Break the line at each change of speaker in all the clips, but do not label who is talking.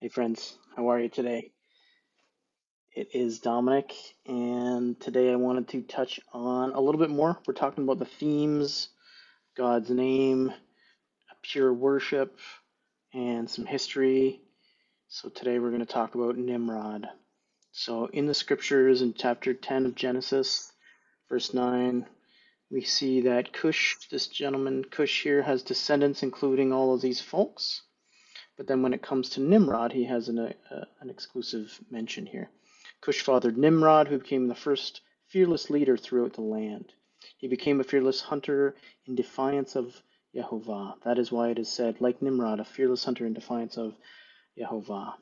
Hey friends, how are you today? It is Dominic, and today I wanted to touch on a little bit more. We're talking about the themes, God's name, pure worship, and some history. So today we're going to talk about Nimrod. So in the scriptures in chapter 10 of Genesis, verse 9, we see that Cush, this gentleman, Cush here, has descendants including all of these folks. But then when it comes to Nimrod, he has an exclusive mention here. Cush fathered Nimrod, who became the first fearless leader throughout the land. He became a fearless hunter in defiance of Jehovah. That is why it is said, like Nimrod, a fearless hunter in defiance of Jehovah.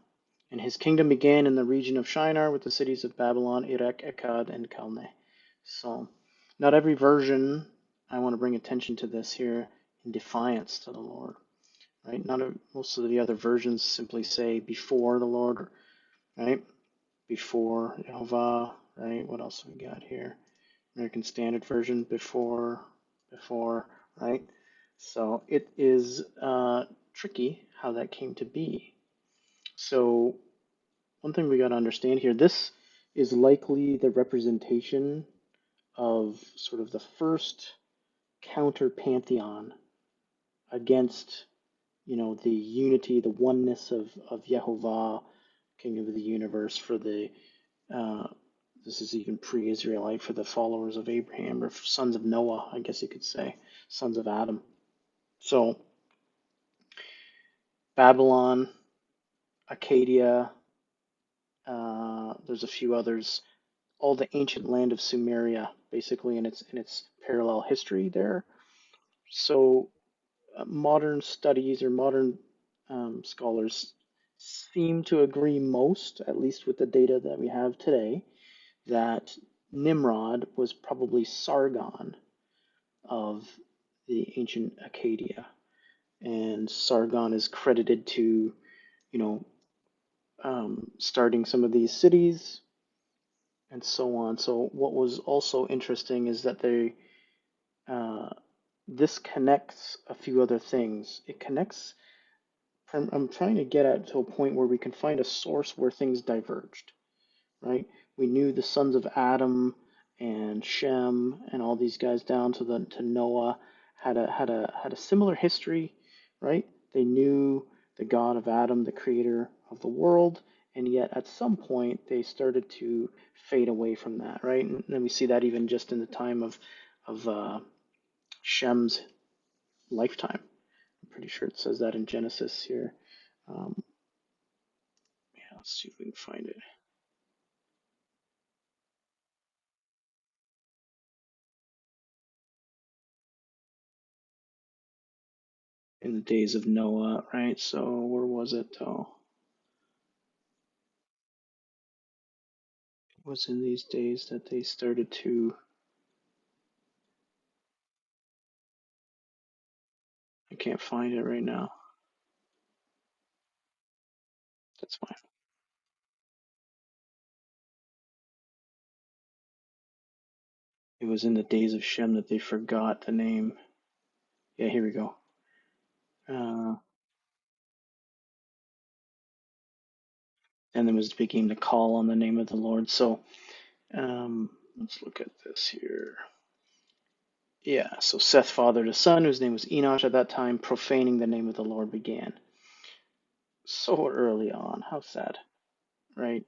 And his kingdom began in the region of Shinar with the cities of Babylon, Erech, Akkad, and Calneh. So, not every version, I want to bring attention to this here, in defiance to the Lord. Right? Most of the other versions simply say before the Lord, right? Before Jehovah, right? What else have we got here? American Standard Version, before, right? So it is tricky how that came to be. So one thing we got to understand here, this is likely the representation of sort of the first counter pantheon against the unity, the oneness of Yehovah, King of the universe, for the, uh, this is even pre-Israelite, for the followers of Abraham, or sons of Noah, I guess you could say, sons of Adam. So, Babylon, Akkadia, there's a few others, all the ancient land of Sumeria, basically, in its parallel history there. So, modern studies or modern scholars seem to agree most, at least with the data that we have today, that Nimrod was probably Sargon of the ancient Akkadia. And Sargon is credited to, you know, starting some of these cities and so on. So what was also interesting is that uh, this connects a few other things. It connects I'm trying to get at to a point where we can find a source where things diverged, right? We knew the sons of Adam and Shem and all these guys down to Noah had a similar history, right? They knew the God of Adam, the creator of the world, and yet at some point they started to fade away from that, right? And then we see that even just in the time of Shem's lifetime. I'm pretty sure it says that in Genesis here. Um, yeah, let's see if we can find it. In the days of Noah, right? So where was it? Oh, it was in these days that they started to. I can't find it right now. That's fine. It was in the days of Shem that they forgot the name. Yeah, here we go. Uh, and then was became the call on the name of the Lord. So let's look at this here. Yeah, so Seth fathered a son whose name was Enosh. At that time, profaning the name of the Lord began. So early on, how sad, right?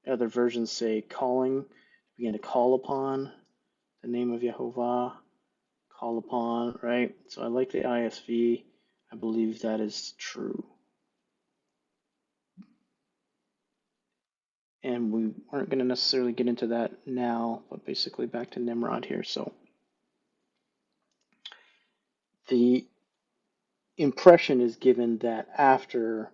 Other versions say calling, began to call upon the name of Yehovah, call upon, right? So I like the ISV. I believe that is true. And we aren't going to necessarily get into that now, but basically back to Nimrod here. So the impression is given that after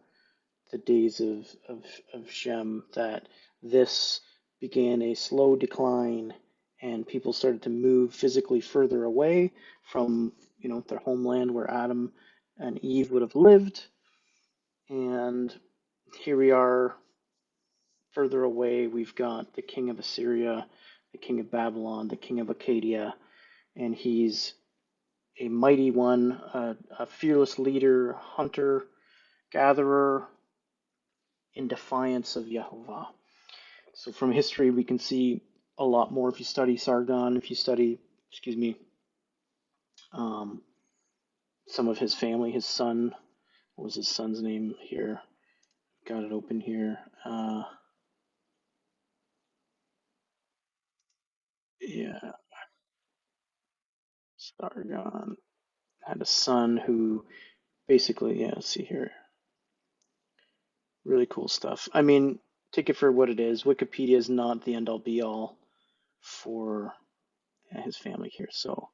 the days of Shem, that this began a slow decline and people started to move physically further away from, their homeland where Adam and Eve would have lived. And here we are further away. We've got the king of Assyria, the king of Babylon, the king of Akkadia, and he's a mighty one, a fearless leader, hunter, gatherer, in defiance of Yehovah. So from history, we can see a lot more if you study Sargon, if you study, excuse me, um, some of his family, his son. What was his son's name here? Got it open here. Yeah, Sargon had a son who basically, yeah, let's see here. Really cool stuff. I mean, take it for what it is. Wikipedia is not the end all be all for his family here. So,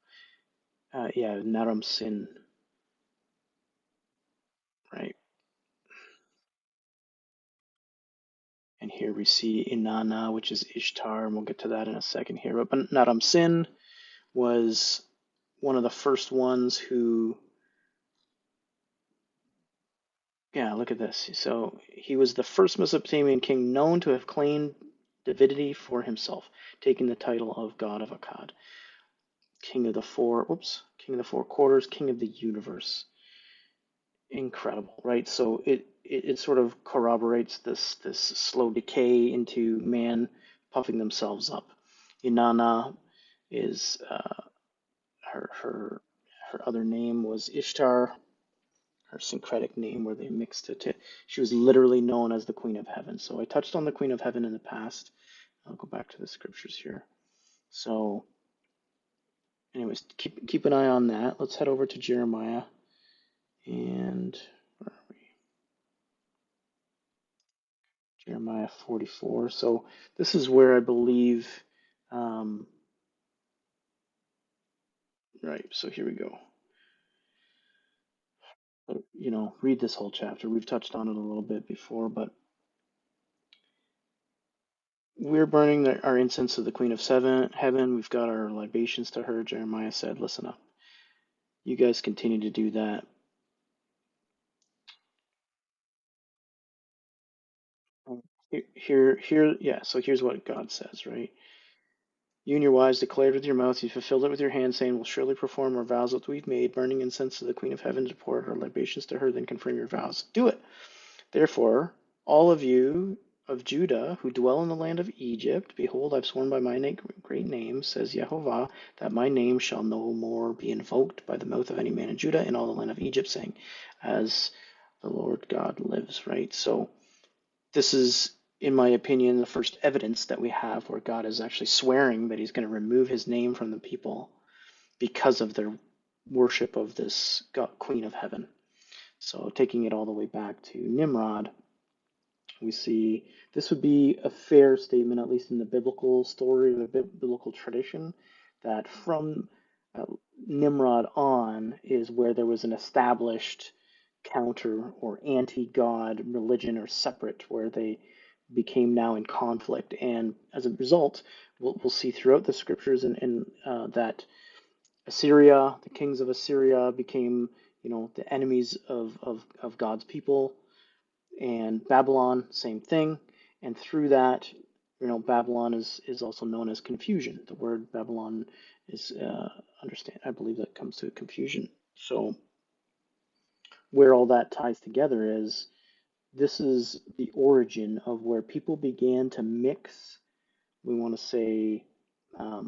yeah, Naram Sin, right? And here we see Inanna, which is Ishtar, and we'll get to that in a second here. But Naram Sin was one of the first ones who, yeah, look at this. So he was the first Mesopotamian king known to have claimed divinity for himself, taking the title of God of Akkad, king of the four quarters, king of the universe. Incredible, right? So it sort of corroborates this slow decay into man puffing themselves up. Inanna is her her other name was Ishtar, her syncretic name where they mixed it. She was literally known as the Queen of Heaven. So I touched on the Queen of Heaven in the past. I'll go back to the scriptures here. So, anyways, keep an eye on that. Let's head over to Jeremiah and where are we? Jeremiah 44. So this is where I believe, um, right? So here we go. You know, read this whole chapter. We've touched on it a little bit before, but we're burning our incense to the Queen of Heaven. We've got our libations to her. Jeremiah said, listen up. You guys continue to do that. Yeah, so here's what God says, right? You and your wives declared with your mouth, you fulfilled it with your hand, saying, we'll surely perform our vows that we've made, burning incense to the Queen of Heaven to pour our libations to her, then confirm your vows. Do it. Therefore, all of you of Judah who dwell in the land of Egypt, behold, I've sworn by my great name, says Jehovah, that my name shall no more be invoked by the mouth of any man in Judah in all the land of Egypt, saying, as the Lord God lives, right? So this is, in my opinion, the first evidence that we have where God is actually swearing that he's going to remove his name from the people because of their worship of this God, Queen of Heaven. So taking it all the way back to Nimrod, we see this would be a fair statement, at least in the biblical story, the biblical tradition, that from uh, Nimrod on is where there was an established counter or anti-God religion or separate, where they became now in conflict. And as a result, we'll see throughout the scriptures that Assyria, the kings of Assyria, became, you know, the enemies of God's people, and Babylon, same thing. And through that, you know, Babylon is also known as confusion. The word Babylon is understand. I believe that comes to confusion. So where all that ties together is this is the origin of where people began to mix, we want to say,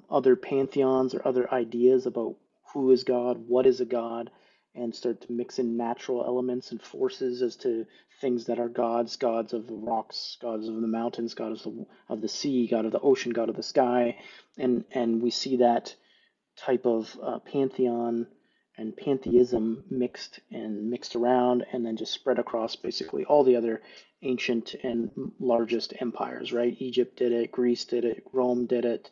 other pantheons or other ideas about who is God, what is a God, and start to mix in natural elements and forces as to things that are gods, gods of the rocks, gods of the mountains, gods of the sea, god of the ocean, god of the sky, and we see that type of pantheon and pantheism mixed around and then just spread across basically all the other ancient and largest empires, right? Egypt did it, Greece did it, Rome did it,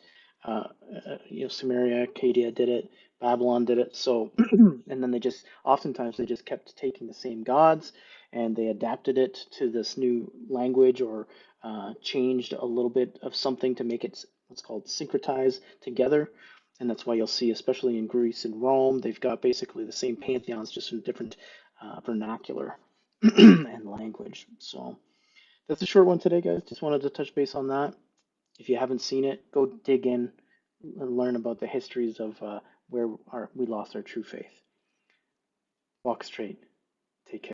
you know, Samaria, Akkadia did it, Babylon did it. So, and then oftentimes they just kept taking the same gods and they adapted it to this new language or changed a little bit of something to make it what's called syncretized together. And that's why you'll see, especially in Greece and Rome, they've got basically the same pantheons, just in different vernacular and language. So that's a short one today, guys. Just wanted to touch base on that. If you haven't seen it, go dig in and learn about the histories of where we lost our true faith. Walk straight.